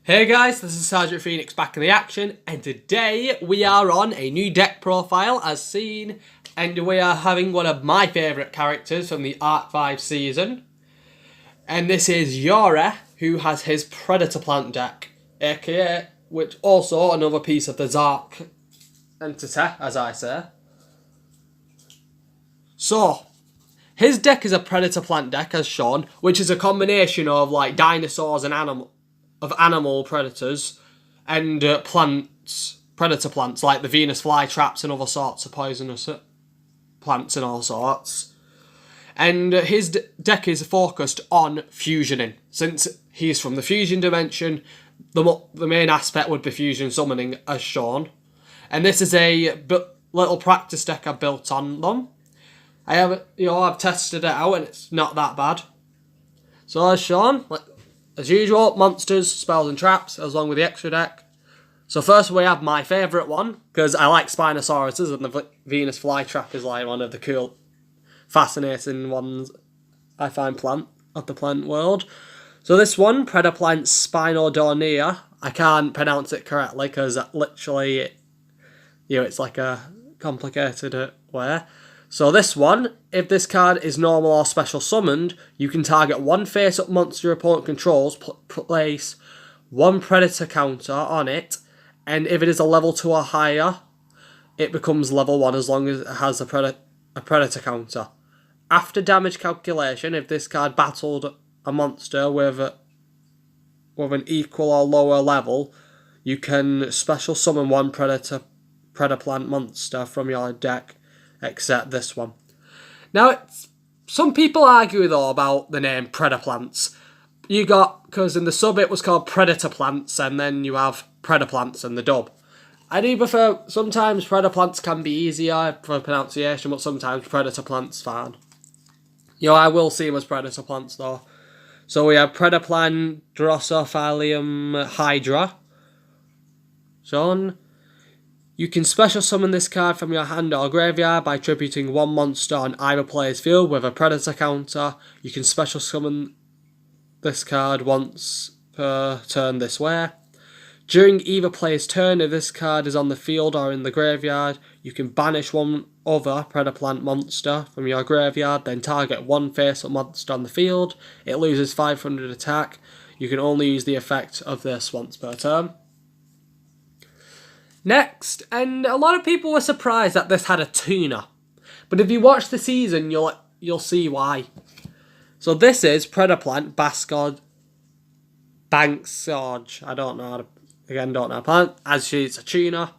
Hey guys, this is Sergeant Phoenix back in the action, and today we are on a new deck profile as seen, and we are having one of my favourite characters from the Arc 5 season, and this is Yuri, who has his pradaplant deck, aka, which also another piece of the Zark entity, as I say. So, his deck is a pradaplant deck, as shown, which is a combination of like dinosaurs and animal predators and plants, predator plants like the Venus flytraps and other sorts of poisonous plants and all sorts. And his deck is focused on fusioning. Since he's from the fusion dimension, the main aspect would be fusion summoning, as shown. And this is a little practice deck I've built on them. I've tested it out and it's not that bad. So as shown, as usual, monsters, spells and traps, along with the extra deck. So first we have my favourite one, because I like Spinosauruses, and the Venus flytrap is like one of the cool, fascinating ones I find of the plant world. So this one, pradaplant Spinodornea, I can't pronounce it correctly, because literally, it's like a complicated way. So this one, if this card is normal or special summoned, you can target one face-up monster your opponent controls, place one predator counter on it, and if it is a level 2 or higher, it becomes level 1 as long as it has a predator counter. After damage calculation, if this card battled a monster with an equal or lower level, you can special summon one pradaplant monster from your deck, except this one. Now, some people argue though about the name Predaplants. Because in the sub it was called Predator Plants, and then you have Predaplants in the dub. I do prefer, sometimes Predaplants can be easier for pronunciation, but sometimes Predator Plants fine. I will see them as Predator Plants though. So we have Predaplant Drosophilium Hydra. Shown. You can special summon this card from your hand or graveyard by tributing one monster on either player's field with a predator counter. You can special summon this card once per turn this way. During either player's turn, if this card is on the field or in the graveyard, you can banish one other pradaplant monster from your graveyard, then target one face-up monster on the field. It loses 500 attack. You can only use the effect of this once per turn. Next, and a lot of people were surprised that this had a tuner, but if you watch the season, you'll see why. So this is Predaplant Banksarge. I don't know how to plant, as it's a tuner.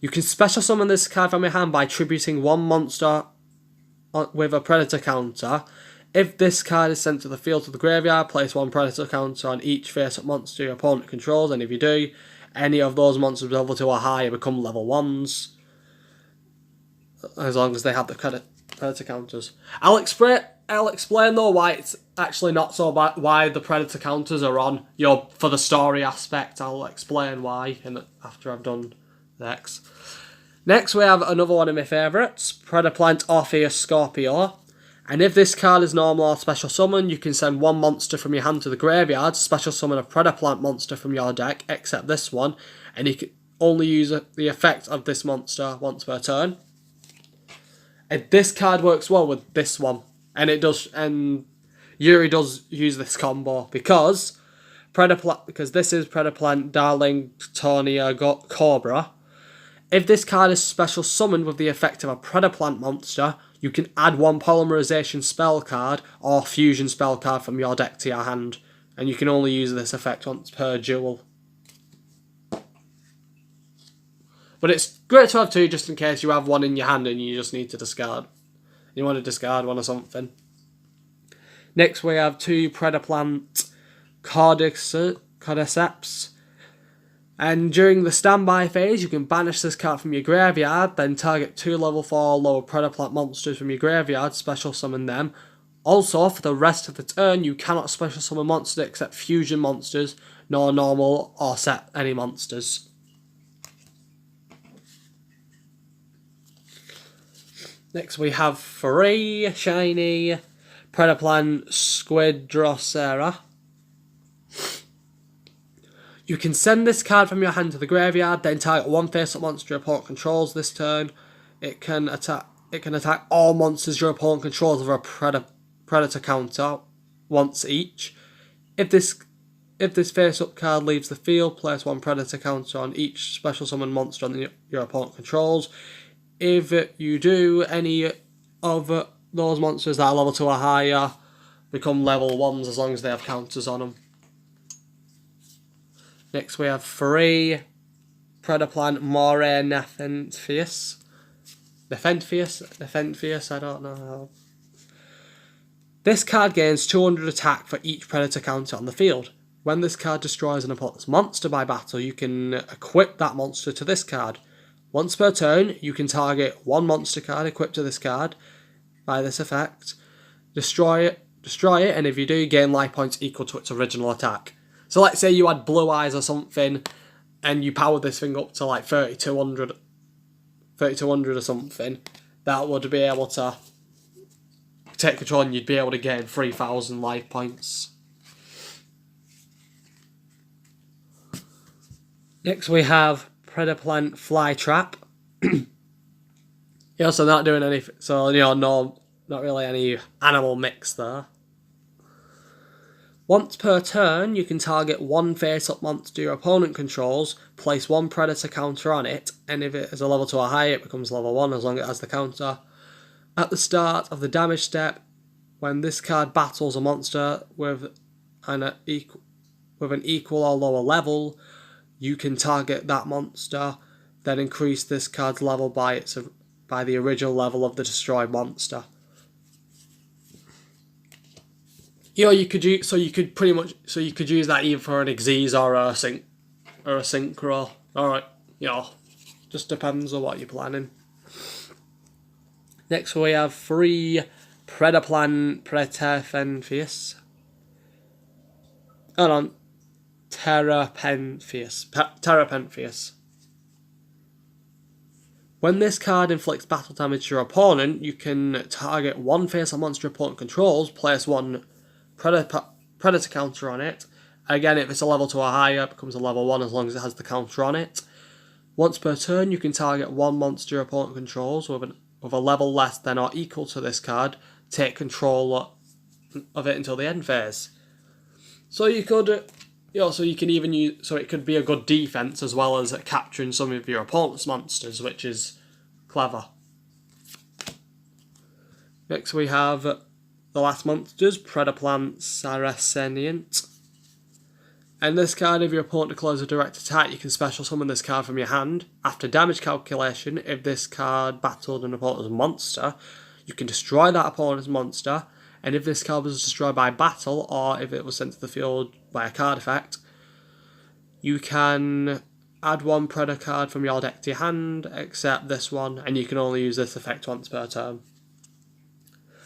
You can special summon this card from your hand by tributing one monster with a predator counter. If this card is sent to the field to the graveyard, place one predator counter on each face-up monster your opponent controls, and if you do, any of those monsters level 2 or higher become level 1s. As long as they have the predator counters. I'll explain though why it's actually not so bad, why the predator counters are on, for the story aspect. I'll explain why after I've done next. Next we have another one of my favourites, Predaplant Orpheus Scorpio. And if this card is normal or special summon, you can send one monster from your hand to the graveyard, special summon a Predaplant monster from your deck, except this one, and you can only use the effect of this monster once per turn. And this card works well with this one, and Yuri does use this combo because this is Predaplant Darling Tonia Cobra. If this card is special summoned with the effect of a Predaplant monster, you can add one polymerization spell card or fusion spell card from your deck to your hand, and you can only use this effect once per duel. But it's great to have two just in case you have one in your hand and you just need to discard. You want to discard one or something. Next we have two Predaplant Cordyceps. And during the standby phase, you can banish this card from your graveyard, then target 2 level 4 or lower Predaplant monsters from your graveyard, special summon them. Also, for the rest of the turn, you cannot special summon monsters except fusion monsters, nor normal or set any monsters. Next we have 3 shiny Predaplant Squidrocera. You can send this card from your hand to the graveyard, then target one face-up monster your opponent controls this turn. It can attack all monsters your opponent controls with a predator counter once each. If this face-up card leaves the field, place one predator counter on each special summon monster on your opponent controls. If you do, any of those monsters that are level 2 or higher become level 1s as long as they have counters on them. Next we have 3 pradaplant Moray Nepenthius, I don't know how. This card gains 200 attack for each predator counter on the field. When this card destroys an opponent's monster by battle, you can equip that monster to this card. Once per turn, you can target one monster card equipped to this card by this effect, destroy it, and if you do, gain life points equal to its original attack. So let's say you had Blue Eyes or something, and you powered this thing up to like 3200 or something, that would be able to take control and you'd be able to gain 3000 life points. Next we have Pradaplant Flytrap. You're also not doing anything, so no, not really any animal mix there. Once per turn, you can target one face-up monster your opponent controls, place one predator counter on it, and if it is a level 2 or higher, it becomes level 1 as long as it has the counter. At the start of the damage step, when this card battles a monster with an equal or lower level, you can target that monster, then increase this card's level by the original level of the destroyed monster. You could use that either for an Xyz or a Synchro. Alright, just depends on what you're planning. Next we have 3 Pradaplant Terrapenthius. Hold on. Terrapenthius. When this card inflicts battle damage to your opponent, you can target one face-up monster your opponent controls, place one predator counter on it. Again, if it's a level 2 or higher, it becomes a level 1 as long as it has the counter on it. Once per turn, you can target one monster your opponent controls with a level less than or equal to this card, take control of it until the end phase. So you could, it could be a good defense as well as capturing some of your opponent's monsters, which is clever. Next we have the last monsters, Pradaplant Saraceniant. And this card, if your opponent declares a direct attack, you can special summon this card from your hand. After damage calculation, if this card battled an opponent's monster, you can destroy that opponent's monster, and if this card was destroyed by battle, or if it was sent to the field by a card effect, you can add one Predator card from your deck to your hand, except this one, and you can only use this effect once per turn.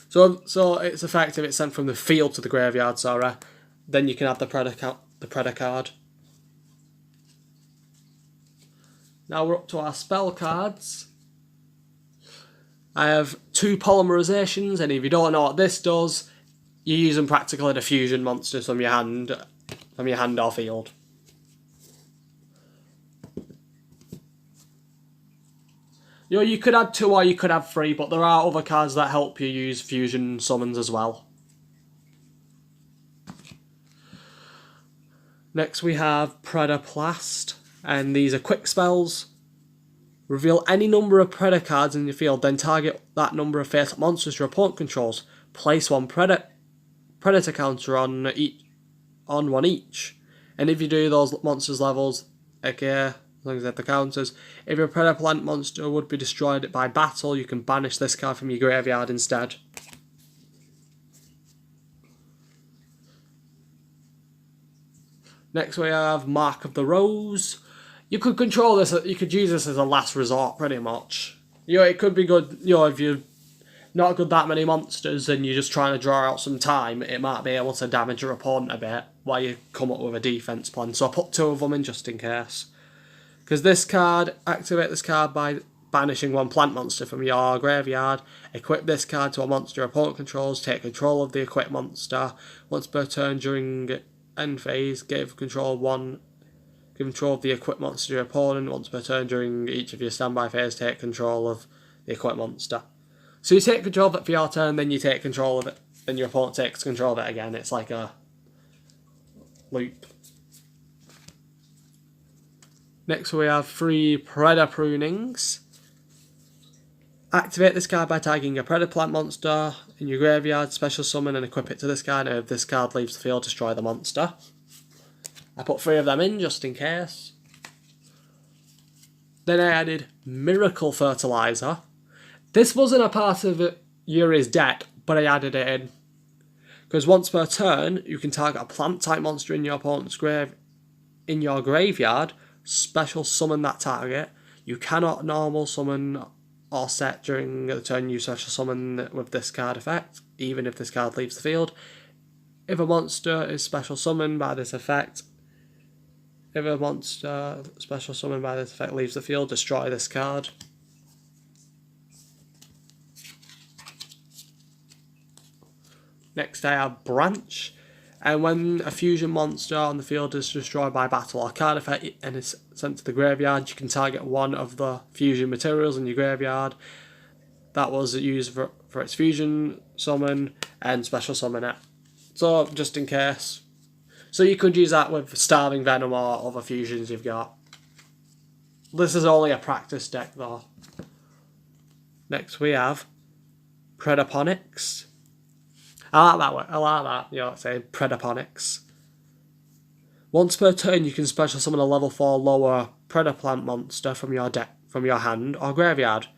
So its effect, if it's sent from the field to the graveyard, then you can add the Predator card. Now we're up to our spell cards. I have 2 polymerizations, and if you don't know what this does, you're using practically the fusion monsters from your hand or field. You could add 2 or you could have 3, but there are other cards that help you use fusion summons as well. Next we have Predaplast, and these are quick spells. Reveal any number of Predator cards in your field, then target that number of face-up monsters your opponent controls. Place one Predator counter on one each. And if you do those monsters levels, okay, as long as they have the counters, if your Predaplant monster would be destroyed by battle, you can banish this card from your graveyard instead. Next we have Mark of the Rose. You could control this, you could use this as a last resort pretty much. It could be good, if you're not good that many monsters and you're just trying to draw out some time, it might be able to damage your opponent a bit while you come up with a defense plan. So I put 2 of them in just in case. Because this card, activate this card by banishing one plant monster from your graveyard. Equip this card to a monster your opponent controls. Take control of the equipped monster. Once per turn during end phase, give control one Give control of the equipped monster to your opponent. Once per turn during each of your standby phase, take control of the equipped monster. So you take control of it for your turn, then you take control of it, then your opponent takes control of it again. It's like a loop. Next we have 3 Prunings. Activate this card by tagging a pradaplant monster in your graveyard, special summon and equip it to this card, and if this card leaves the field, destroy the monster. I put 3 of them in just in case. Then I added Miracle Fertilizer. This wasn't a part of Yuri's deck, but I added it in. Because once per turn, you can target a plant type monster in your opponent's graveyard, special summon that target. You cannot normal summon or set during the turn you special summon with this card effect, even if this card leaves the field. If a monster is special summoned by this effect, leaves the field, destroy this card. Next I have Branch, and when a fusion monster on the field is destroyed by battle or card effect and is sent to the graveyard, you can target one of the fusion materials in your graveyard that was used for its fusion summon and special summon it. So just in case. So you could use that with Starving Venom or other fusions you've got. This is only a practice deck though. Next we have Predaponics. I like that. You know, say Predaponics. Once per turn, you can special summon a level 4 lower Pradaplant monster from your deck, from your hand or graveyard,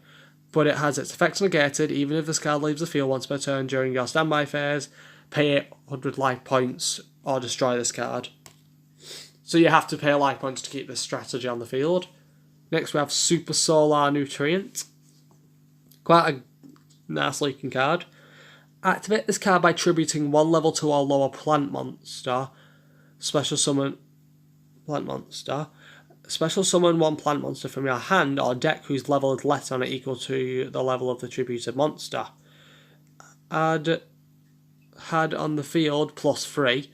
but it has its effects negated even if this card leaves the field once per turn during your standby phase. Pay 800 life points or destroy this card. So you have to pay life points to keep this strategy on the field. Next we have Super Solar Nutrient. Quite a nice looking card. Activate this card by tributing 1 level 2 or lower plant monster. Special summon plant monster. Special summon 1 plant monster from your hand or deck whose level is less than or equal to the level of the tributed monster. Had on the field +3.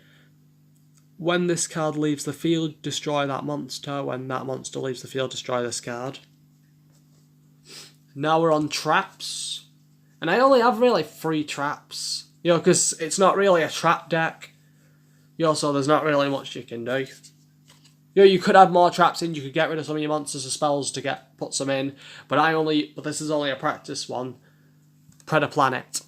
When this card leaves the field, destroy that monster. When that monster leaves the field, destroy this card. Now we're on traps. And I only have really 3 traps. You know, because it's not really a trap deck. You know, so there's not really much you can do. You know, you could add more traps in. You could get rid of some of your monsters or spells to put some in. But this is only a practice one. Predaplanet.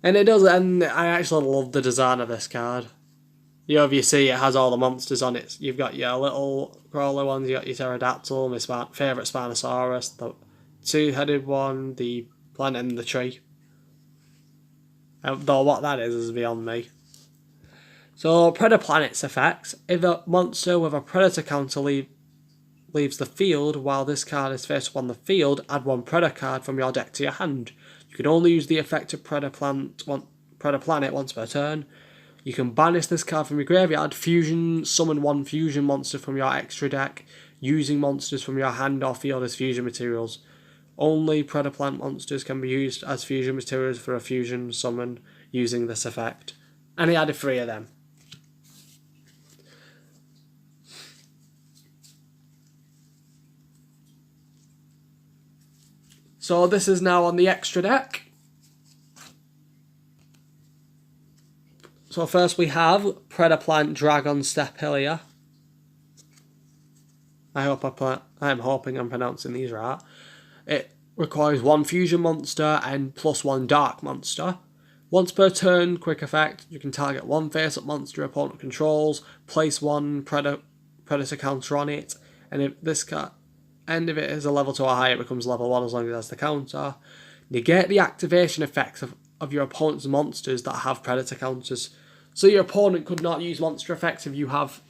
And it does, and I actually love the design of this card. You know, if you see, it has all the monsters on it. You've got your little crawler ones, you got your pterodactyl, my favourite Spinosaurus, the 2-headed one, the plant and the tree. Though what that is beyond me. So, Predaplanet's effects. If a monster with a predator counter leaves the field while this card is face up on the field, add 1 predator card from your deck to your hand. You can only use the effect of Predaplanet once per turn. You can banish this card from your graveyard, summon 1 fusion monster from your extra deck, using monsters from your hand or field as fusion materials. Only Predaplant monsters can be used as fusion materials for a fusion summon using this effect. And he added 3 of them. So this is now on the extra deck. So first we have Predaplant Dragon Stepilia. I'm hoping I'm pronouncing these right. It requires 1 fusion monster and +1 dark monster. Once per turn, quick effect, you can target 1 face-up monster opponent controls, place 1 predator counter on it, and if it is a level 2 or higher, it becomes level 1 as long as it has the counter. Negate the activation effects of your opponent's monsters that have predator counters. So your opponent could not use monster effects if you have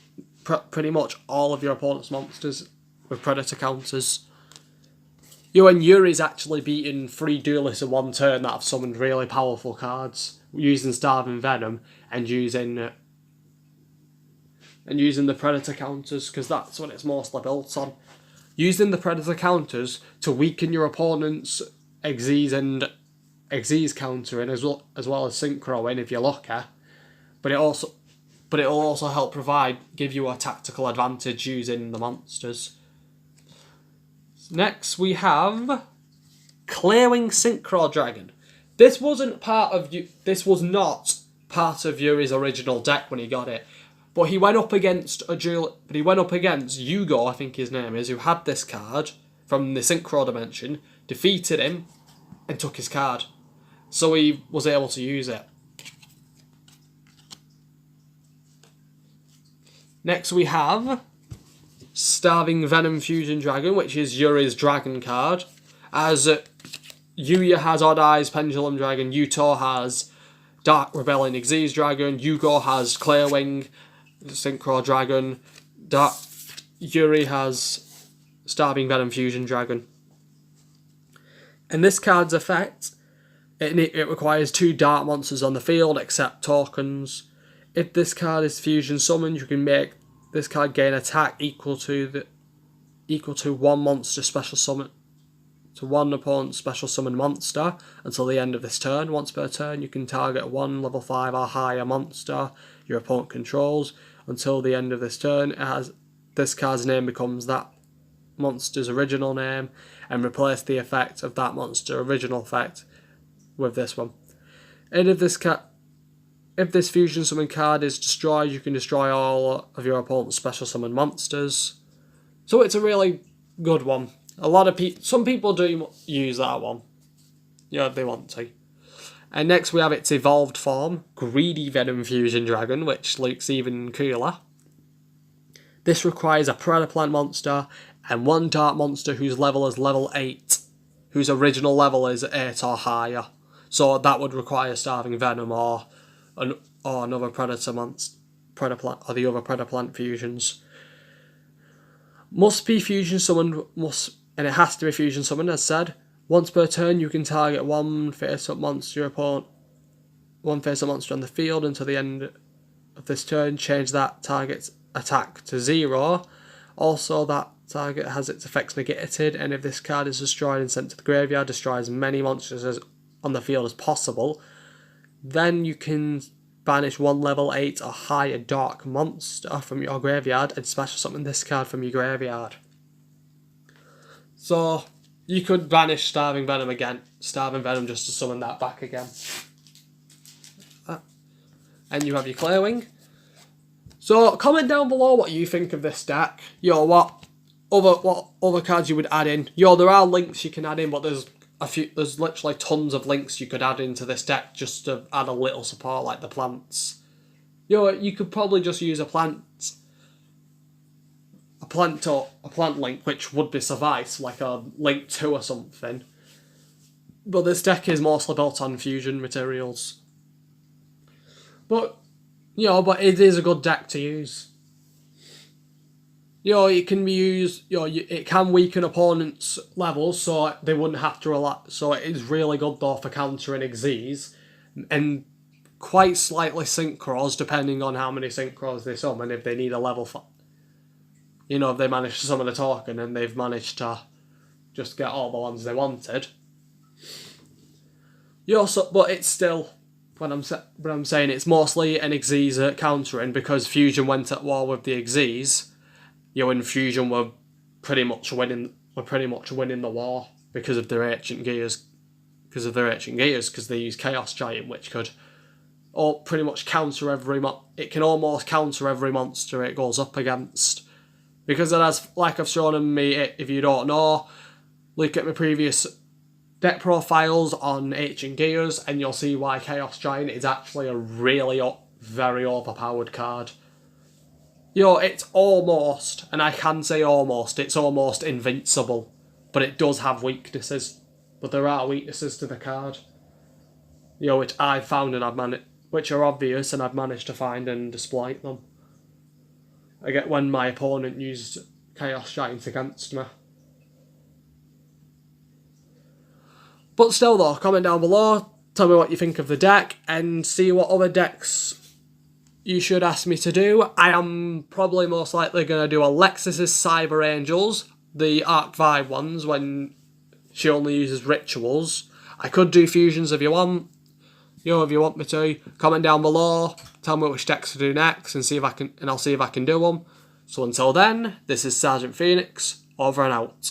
pretty much all of your opponent's monsters with predator counters. You and Yuri's actually beaten 3 duelists in 1 turn that have summoned really powerful cards using Starving Venom and using the predator counters, because that's what it's mostly built on. Using the predator counters to weaken your opponent's Xyz and Xyz countering as well as synchro in if you're lucky. But it also but it'll also help give you a tactical advantage using the monsters. Next we have Clearwing Synchro Dragon. This was not part of Yuri's original deck when he got it, but he went up against Yugioh, I think his name is, who had this card from the Synchro dimension, defeated him, and took his card. So he was able to use it. Next we have Starving Venom Fusion Dragon, which is Yuri's dragon card. As Yuya has Odd Eyes Pendulum Dragon, Yuto has Dark Rebellion Xyz Dragon, Yugioh has Clearwing Synchro Dragon, Yuri has Starving Venom Fusion Dragon. And this card's effect, it requires 2 dark monsters on the field except tokens. If this card is fusion summoned, you can make this card gain attack equal to one monster special summon to one opponent's special summon monster until the end of this turn. Once per turn, you can target one level 5 or higher monster your opponent controls. Until the end of this turn, this card's name becomes that monster's original name, and replace the effect of that monster's original effect with this one. And if this fusion summon card is destroyed, you can destroy all of your opponent's special summon monsters. So it's a really good one. Some people do use that one. Yeah, if they want to. And next we have its evolved form, Greedy Venom Fusion Dragon, which looks even cooler. This requires a pradaplant monster and 1 dark monster whose level is level 8, whose original level is 8 or higher. So that would require Starving Venom or another predator monster, pradaplant, or the other pradaplant fusions. Must be fusion summoned, and it has to be fusion summoned, as said. Once per turn, you can target one face-up monster on the field until the end of this turn. Change that target's attack to 0. Also, that target has its effects negated, and if this card is destroyed and sent to the graveyard, destroy as many monsters on the field as possible. Then you can banish 1 level 8 or higher dark monster from your graveyard and special summon this card from your graveyard. So you could banish Starving Venom just to summon that back again. And you have your Clearwing. So comment down below what you think of this deck. What other cards you would add in. There are links you can add in, but there's literally tons of links you could add into this deck just to add a little support, like the plants. You could probably just use a plant link, which would be suffice, like a link 2 or something. But this deck is mostly built on fusion materials. But it is a good deck to use. It can be used, it can weaken opponents' levels, so they wouldn't have to rely. So it is really good though for countering Xyz, and quite slightly synchros, depending on how many synchros they summon, if they need a level 5. If they manage to summon a token and they've managed to just get all the ones they wanted. But it's still, when I'm saying it's mostly an Xyz countering, because Fusion went at war with the Xyz. And Fusion were pretty much winning the war because of their ancient gears. Because they use Chaos Giant, which could pretty much counter it can almost counter every monster it goes up against. Because it has, like I've shown in me, if you don't know, look at my previous deck profiles on Ancient Gears, and you'll see why Chaos Giant is actually a really very overpowered card. It's almost, and I can say almost, it's almost invincible, but it does have weaknesses. But there are weaknesses to the card. Which I've found and which are obvious, and I've managed to find and display them. I get when my opponent used Chaos Giant against me. But still though, comment down below, tell me what you think of the deck, and see what other decks you should ask me to do. I am probably most likely going to do Alexis's Cyber Angels, the Arc Vibe ones, when she only uses rituals. I could do fusions if you want. if you want me to, comment down below, tell me which decks to do next, and I'll see if I can do them. So until then, this is Sergeant Phoenix, over and out.